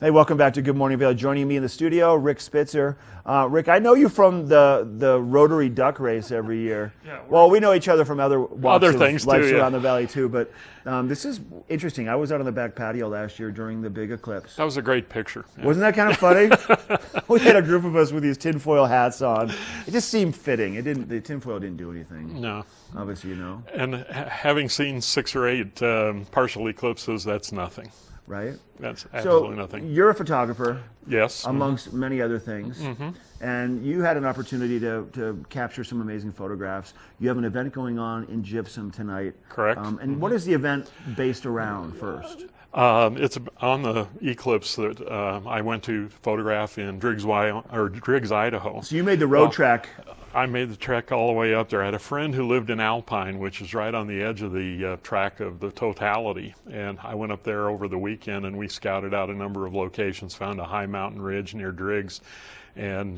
Hey, welcome back to Good Morning Vail. Joining me in the studio, Rick Spitzer. Rick, I know you from the Rotary Duck Race every year. Yeah, well, we know each other from other walks of things life too, around the valley too. But this is interesting. I was out on the back patio last year during the big eclipse. That was a great picture. Yeah. Wasn't that kind of funny? We had a group of us with these tinfoil hats on. It just seemed fitting. It didn't. The tinfoil didn't do anything. No. Obviously, you know. And having seen 6 or 8 partial eclipses, that's nothing. Right? That's absolutely nothing. You're a photographer. Yes. Amongst many other things. And you had an opportunity to capture some amazing photographs. You have an event going on in Gypsum tonight. Correct. And what is the event based around first? It's on the eclipse that I went to photograph in Driggs, Idaho. So you made the road trek. I made the trek all the way up there. I had a friend who lived in Alpine, which is right on the edge of the track of the totality. And I went up there over the weekend and we scouted out a number of locations, found a high mountain ridge near Driggs, and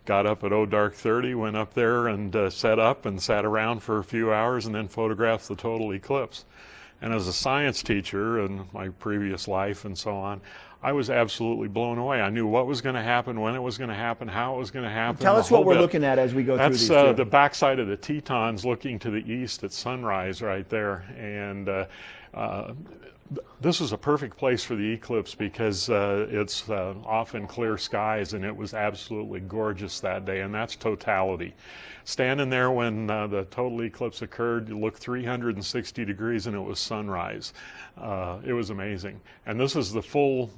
got up at dark 30, went up there and set up and sat around for a few hours and then photographed the total eclipse. And as a science teacher in my previous life and so on, I was absolutely blown away. I knew what was going to happen, when it was going to happen, how it was going to happen. Tell us what we're looking at as we go through these. That's the backside of the Tetons looking to the east at sunrise right there. And this was a perfect place for the eclipse because it's often clear skies, and it was absolutely gorgeous that day, and that's totality. Standing there when the total eclipse occurred, you look 360 degrees and it was sunrise. It was amazing. And this is the full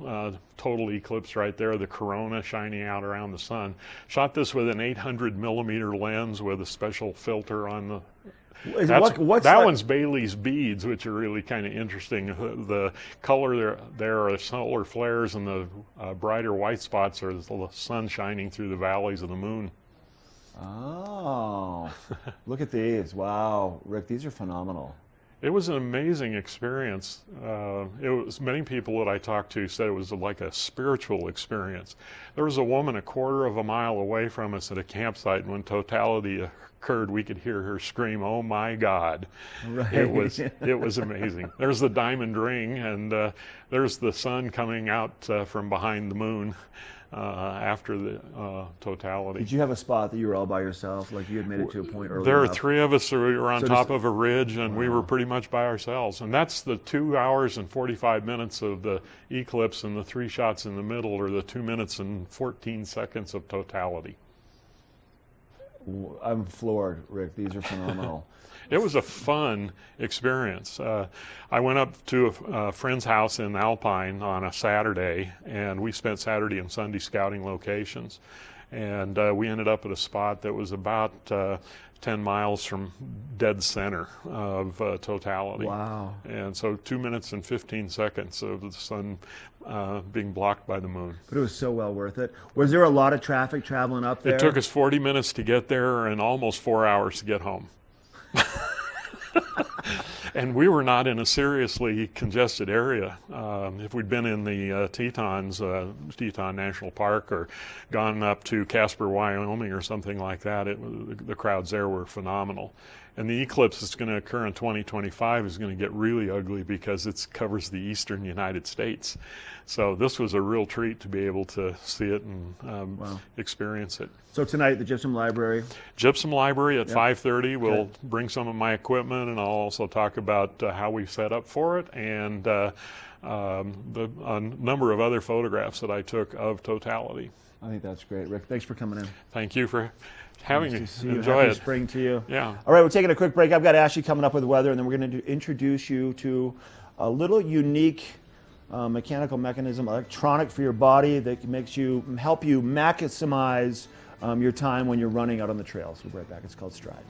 total eclipse right there, the corona shining out around the sun. Shot this with an 800 millimeter lens with a special filter on the that one's Bailey's beads, which are really kind of interesting. The color there are solar flares, and the brighter white spots are the sun shining through the valleys of the moon. Oh, look at these. Wow, Rick, these are phenomenal. It was an amazing experience. Many people that I talked to said it was like a spiritual experience. There was a woman a quarter of a mile away from us at a campsite, and when totality occurred, we could hear her scream, "Oh my God!" Right. It was amazing. There's the diamond ring, and there's the sun coming out from behind the moon after the totality. Did you have a spot that you were all by yourself, like you had made it to a point early There enough? are 3 of us who were on top of a ridge, and we were pretty much by ourselves. And that's the 2 hours and 45 minutes of the eclipse, and the 3 shots in the middle are the 2 minutes and 14 seconds of totality. I'm floored, Rick. These are phenomenal. It was a fun experience. I went up to a friend's house in Alpine on a Saturday, and we spent Saturday and Sunday scouting locations. And we ended up at a spot that was about 10 miles from dead center of totality. Wow. And so 2 minutes and 15 seconds of the sun being blocked by the moon. But it was so well worth it. Was there a lot of traffic traveling up there? It took us 40 minutes to get there and almost 4 hours to get home. And we were not in a seriously congested area. If we'd been in the Tetons, Teton National Park, or gone up to Casper, Wyoming, or something like that, the crowds there were phenomenal. And the eclipse that's going to occur in 2025 is going to get really ugly because it covers the eastern United States. So this was a real treat to be able to see it and experience it. So tonight, the Gypsum Library? Gypsum Library at 5:30. We'll bring some of my equipment, and I'll also talk about how we set up for it, and a number of other photographs that I took of totality. I think that's great, Rick. Thanks for coming in. Thank you for having me. Nice to see you. Enjoy Happy it. spring to you. Yeah. All right, we're taking a quick break. I've got Ashley coming up with weather, and then we're going to introduce you to a little unique mechanical mechanism, electronic for your body that help you maximize your time when you're running out on the trails. We'll be right back. It's called Stride.